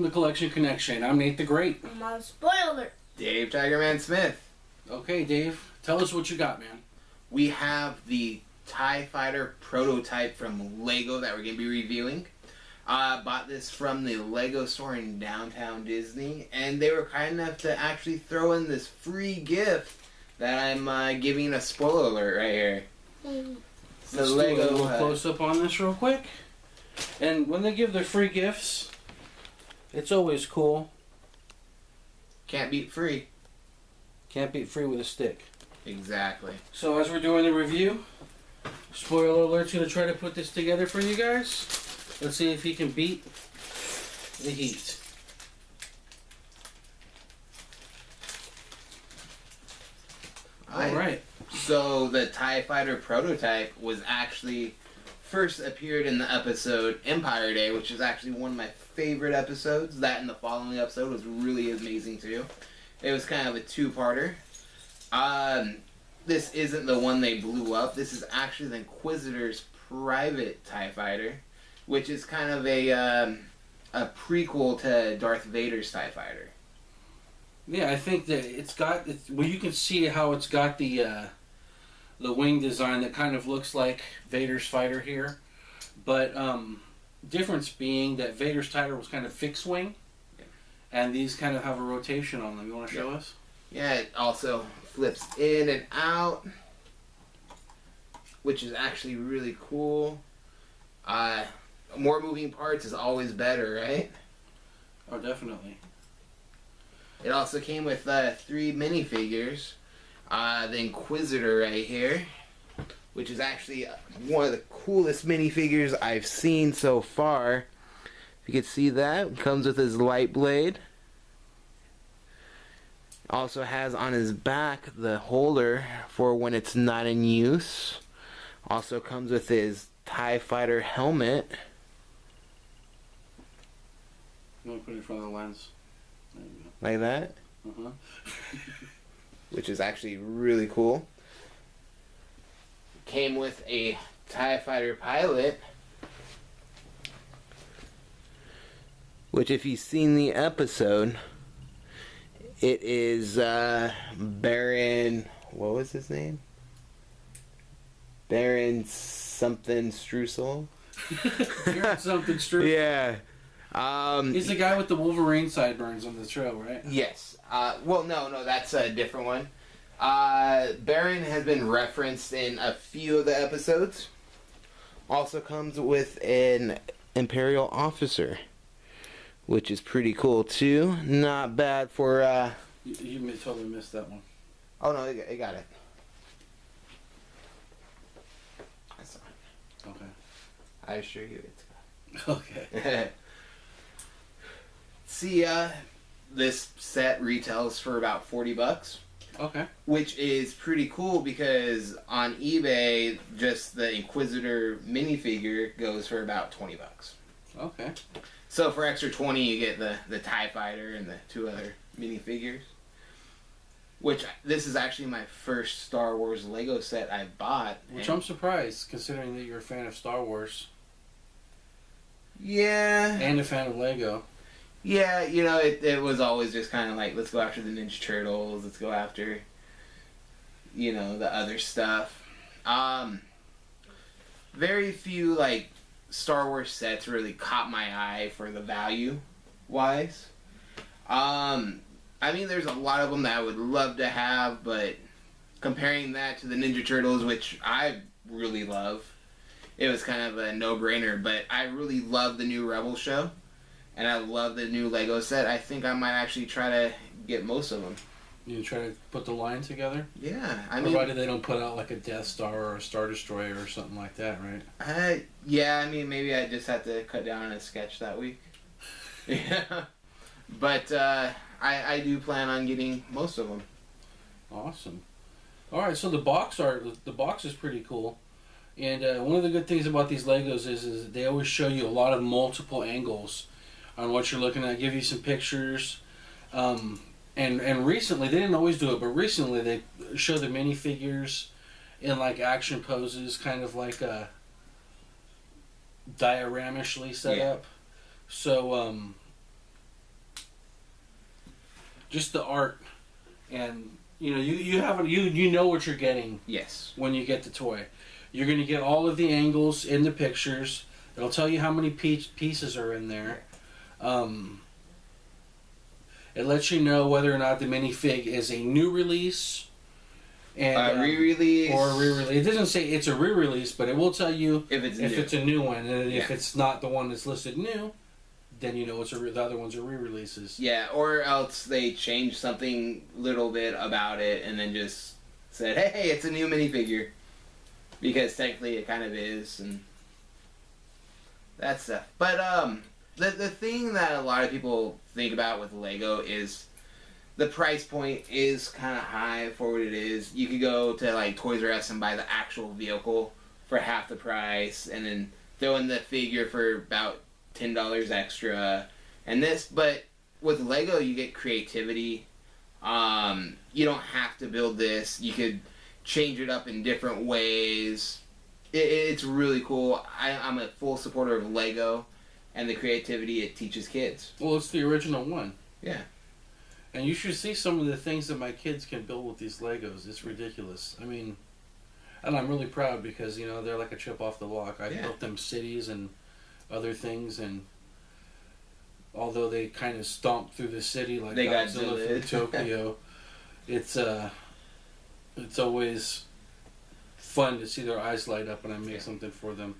to Collection Connection. I'm Nate the Great. I'm on Spoiler. Dave Tigerman Smith. Okay, Dave, tell us what you got, man. We have the TIE Fighter prototype from LEGO that we're going to be reviewing. I bought this from the LEGO store in downtown Disney, and they were kind enough to actually throw in this free gift that I'm giving a spoiler alert right here. So Let's LEGO do a little close up on this real quick. And when they give their free gifts, it's always cool. Can't beat free. Can't beat free with a stick. Exactly. So as we're doing the review, spoiler alert's going to try to put this together for you guys. Let's see if he can beat the heat. Alright. So the TIE Fighter prototype was actually first appeared in the episode Empire Day, which is actually one of my favorite episodes. That and the following episode was really amazing too. It was kind of a two-parter. This isn't the one they blew up. This is actually the Inquisitor's private TIE Fighter, which is kind of a prequel to Darth Vader's TIE Fighter. Yeah, I think that well, you can see how it's got the wing design that kind of looks like Vader's fighter here, but difference being that Vader's fighter was kind of fixed wing, and these kind of have a rotation on them. You want to show us? Yeah, it also flips in and out, which is actually really cool. More moving parts is always better, right? Oh, definitely. It also came with 3 minifigures. The Inquisitor right here, which is actually one of the coolest minifigures I've seen so far. If you can see that, it comes with his light blade. Also has on his back the holder for when it's not in use. Also comes with his TIE Fighter helmet. You want to put it in front of the lens? There you go. Like that. Uh-huh. Which is actually really cool. Came with a TIE Fighter pilot, which if you've seen the episode, it is Baron, what was his name? Baron something Streusel? Baron something Streusel. Yeah. He's the guy with the Wolverine sideburns on the trail, right? Yes. Well, no, that's a different one. Baron has been referenced in a few of the episodes. Also comes with an Imperial officer, which is pretty cool too. Not bad for. You totally missed that one. Oh no, I got it. That's fine. Okay. I assure you it's. Okay. See, this set retails for about $40. Okay. Which is pretty cool because on eBay, just the Inquisitor minifigure goes for about $20. Okay. So for extra $20, you get the TIE Fighter and the 2 other minifigures. Which, this is actually my first Star Wars Lego set I bought. Which I'm surprised, considering that you're a fan of Star Wars. Yeah. And a fan of Lego. Yeah, you know, it was always just kind of like, let's go after the Ninja Turtles, let's go after, you know, the other stuff. Very few, like, Star Wars sets really caught my eye for the value-wise. I mean, there's a lot of them that I would love to have, but comparing that to the Ninja Turtles, which I really love, it was kind of a no-brainer, but I really love the new Rebel show. And I love the new Lego set. I think I might actually try to get most of them. You try to put the line together? Yeah, I mean... Provided they don't put out like a Death Star or a Star Destroyer or something like that, right? Yeah, I mean, maybe I just have to cut down on a sketch that week. Yeah. But I do plan on getting most of them. Awesome. Alright, so the box is pretty cool. And one of the good things about these Legos is they always show you a lot of multiple angles on what you're looking at, give you some pictures. And recently, they didn't always do it, but recently they show the minifigures in like action poses, kind of like dioramishly set up. So just the art, and you know what you're getting Yes. when you get the toy. You're going to get all of the angles in the pictures. It'll tell you how many pieces are in there. It lets you know whether or not the minifig is a new release and re-release or a re-release. It doesn't say it's a re-release, but it will tell you if it's it's a new one. And if it's not the one that's listed new, then you know the other ones are re-releases. Yeah, or else they changed something little bit about it and then just said, hey, it's a new minifigure. Because technically it kind of is, and that stuff. But the thing that a lot of people think about with Lego is the price point is kind of high for what it is. You could go to like Toys R Us and buy the actual vehicle for half the price, and then throw in the figure for about $10 extra. But with Lego, you get creativity. You don't have to build this. You could change it up in different ways. It's really cool. I'm a full supporter of Lego and the creativity it teaches kids. Well, it's the original one. Yeah. And you should see some of the things that my kids can build with these Legos. It's ridiculous. I mean, and I'm really proud because, they're like a chip off the block. I built them cities and other things, and although they kind of stomped through the city like Godzilla through Tokyo, it's always fun to see their eyes light up when I make something for them,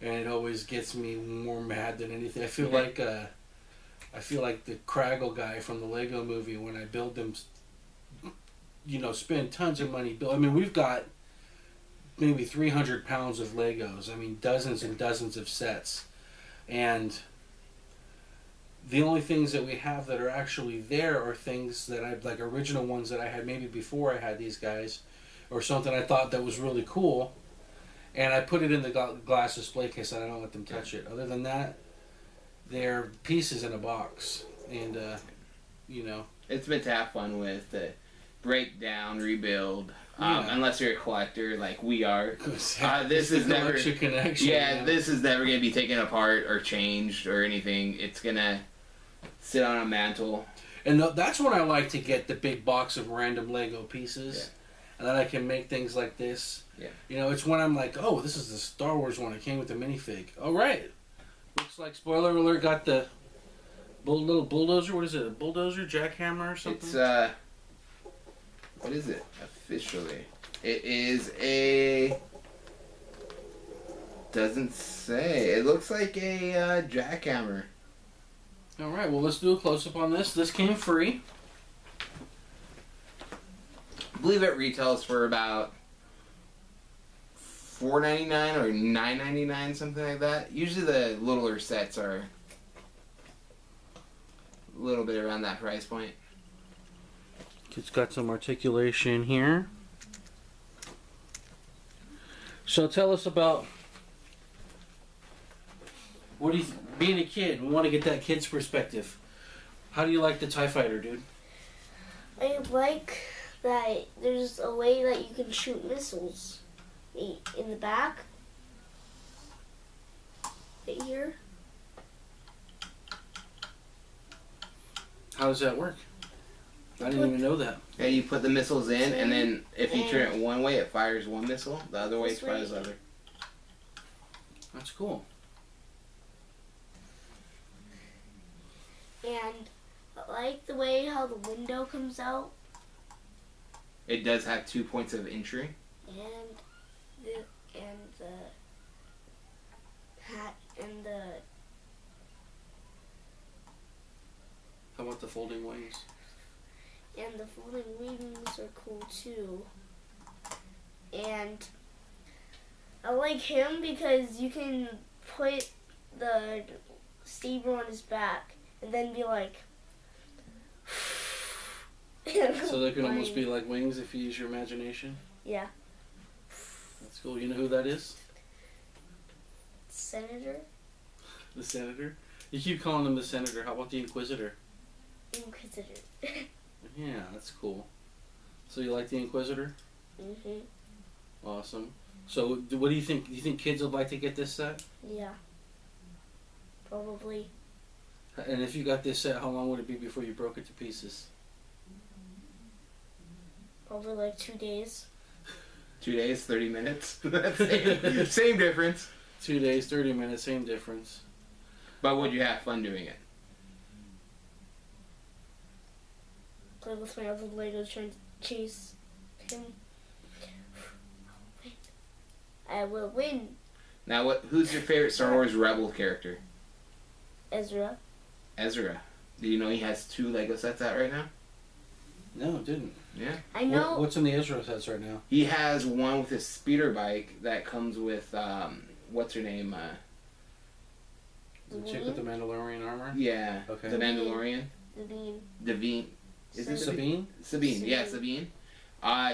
and it always gets me more mad than anything. I feel like the Craggle guy from the Lego Movie when I build them. Spend tons of money build. I mean, we've got maybe 300 pounds of Legos. I mean, dozens and dozens of sets, and the only things that we have that are actually there are things that I like, original ones that I had maybe before I had these guys, or something I thought that was really cool, and I put it in the glass display case and I don't let them touch it. Other than that, they're pieces in a box, and it's meant to have fun with, to break down, rebuild. Unless you're a collector like we are, this is never connection. Yeah, this is never gonna be taken apart or changed or anything. It's gonna sit on a mantle. And that's when I like to get the big box of random Lego pieces, and then I can make things like this. Yeah. It's when I'm like, oh, this is the Star Wars one. It came with the minifig. All right. Looks like, spoiler alert, got the little bulldozer. What is it? A bulldozer, jackhammer, or something? It's what is it officially? It is a. Doesn't say. It looks like a jackhammer. All right. Well, let's do a close up on this. This came free. I believe it retails for about $4.99 or $9.99, something like that. Usually the littler sets are a little bit around that price point. It's got some articulation here. So tell us about being a kid. We want to get that kid's perspective. How do you like the TIE Fighter, dude? I like that there's a way that you can shoot missiles in the back. Right here. How does that work? I didn't even know that. Yeah, you put the missiles in, and then if you turn it one way, it fires one missile. The other way, it fires the other. That's cool. And I like the way how the window comes out. It does have 2 points of entry. And the hat and the. How about the folding wings? And the folding wings are cool too. And I like him because you can put the saber on his back and then be like. So they can almost be like wings if you use your imagination? Yeah. That's cool. You know who that is? Senator? The Senator? You keep calling him the Senator. How about the Inquisitor? Inquisitor. Yeah, that's cool. So you like the Inquisitor? Mhm. Awesome. So what do you think? Do you think kids would like to get this set? Yeah. Probably. And if you got this set, how long would it be before you broke it to pieces? Over like 2 days. 2 days, 30 minutes. Same difference. 2 days, 30 minutes, same difference. But would you have fun doing it? Play with my other Legos trying to chase him. I will win. Now, who's your favorite Star Wars Rebel character? Ezra. Ezra. Do you know he has 2 Lego sets out right now? No, it didn't. Yeah. I know. What's in the Ezra sets right now? He has one with his speeder bike that comes with, what's her name? The chick with the Mandalorian armor? Yeah. Okay. The Mandalorian. Devine. Is it Sabine? Sabine, yeah, Sabine.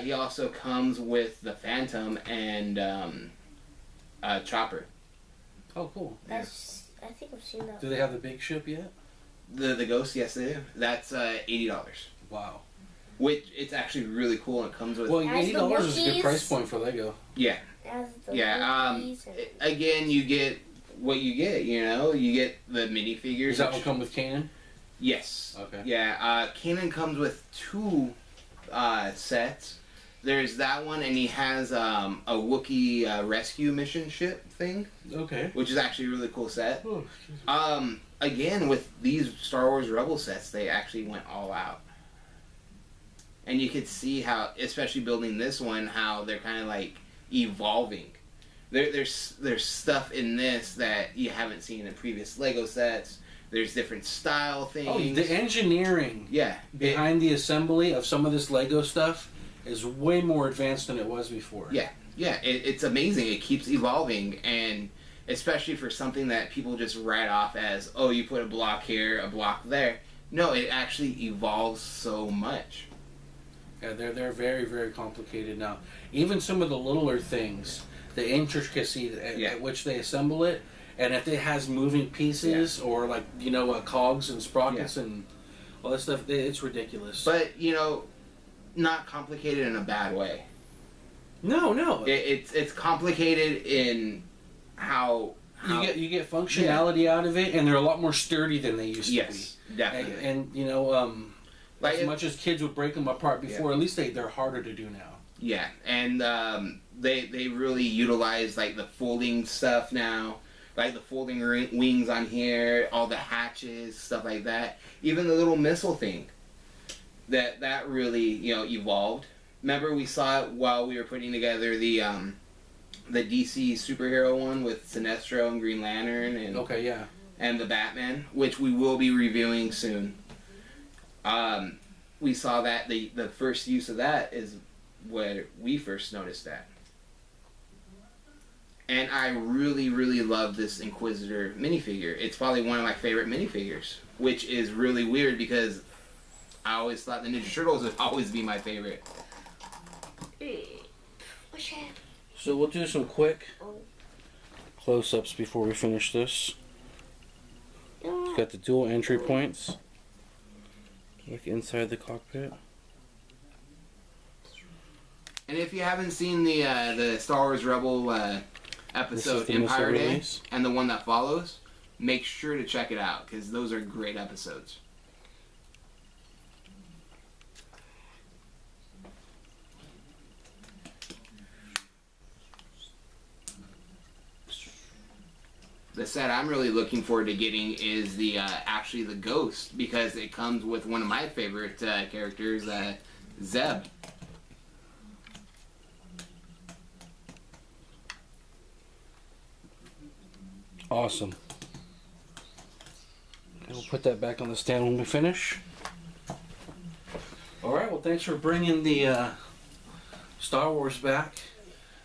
He also comes with the Phantom and Chopper. Oh, cool. That's. I think I've seen that. Do they have the big ship yet? The Ghost, yes they do. That's $80. Wow. Which it's actually really cool and it comes with. Well, As the $80 is a good Wookiees. price point for Lego. Yeah. As the Yeah. Wookiees and- Again, you get what you get. You know, you get the minifigures. Does that which- one come with Kanan? Yes. Okay. Yeah. Kanan comes with 2 sets. There's that one, and he has a Wookiee rescue mission ship thing, Okay. which is actually a really cool set. Oh, excuse me. Again, with these Star Wars Rebel sets, they actually went all out. And you could see how, especially building this one, how they're kind of like evolving. There's stuff in this that you haven't seen in previous Lego sets. There's different style things. Oh, the engineering Yeah. behind the assembly of some of this Lego stuff is way more advanced than it was before. Yeah. It's amazing. It keeps evolving, and especially for something that people just write off as, oh, you put a block here, a block there. No, it actually evolves so much. Yeah, they're very, very complicated now. Even some of the littler things, the intricacy at which they assemble it, and if it has moving pieces or like cogs and sprockets and all that stuff, it's ridiculous. But not complicated in a bad way. No, It's complicated in how you get functionality out of it, and they're a lot more sturdy than they used to be. Yes, definitely. And like as much as kids would break them apart before, at least they're harder to do now. Yeah, and they really utilize like the folding stuff now, like the folding wings on here, all the hatches, stuff like that. Even the little missile thing, that really evolved. Remember we saw it while we were putting together the DC superhero one with Sinestro and Green Lantern and and the Batman, which we will be reviewing soon. We saw that the first use of that is where we first noticed that. And I really, really love this Inquisitor minifigure. It's probably one of my favorite minifigures, which is really weird because I always thought the Ninja Turtles would always be my favorite. So we'll do some quick close-ups before we finish this. Got the dual entry points. Look inside the cockpit. And if you haven't seen the Star Wars Rebel episode Empire Day release. and the one that follows, make sure to check it out because those are great episodes. The set I'm really looking forward to getting is the actually the Ghost because it comes with one of my favorite characters, Zeb. Awesome. And we'll put that back on the stand when we finish. Alright, well thanks for bringing the Star Wars back.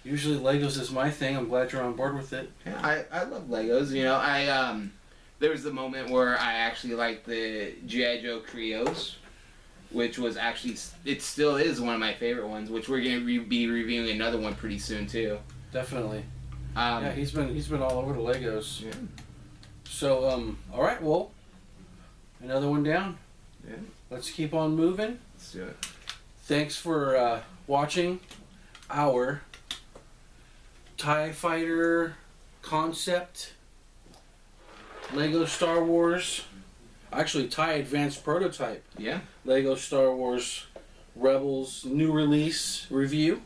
Usually Legos is my thing. I'm glad you're on board with it. Yeah, I love Legos. You know, there was a moment where I actually liked the G.I. Joe Krios, which was actually, it still is one of my favorite ones, which we're going to be reviewing another one pretty soon too. Definitely. Yeah, he's been all over the Legos. Yeah. So, all right, well, another one down. Yeah. Let's keep on moving. Let's do it. Thanks for watching our TIE Fighter concept Lego Star Wars, actually TIE Advanced Prototype Yeah. Lego Star Wars Rebels new release review.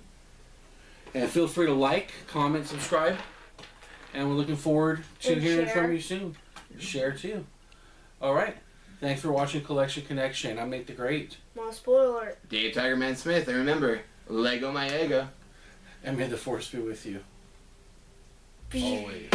And feel free to like, comment, subscribe. And we're looking forward to And hearing share. from you soon. Share too. Alright. Thanks for watching Collection Connection. I'm Nate the Great. No spoiler. Dave Tigerman Smith, and remember, Lego my ego. And may the force be with you. Always.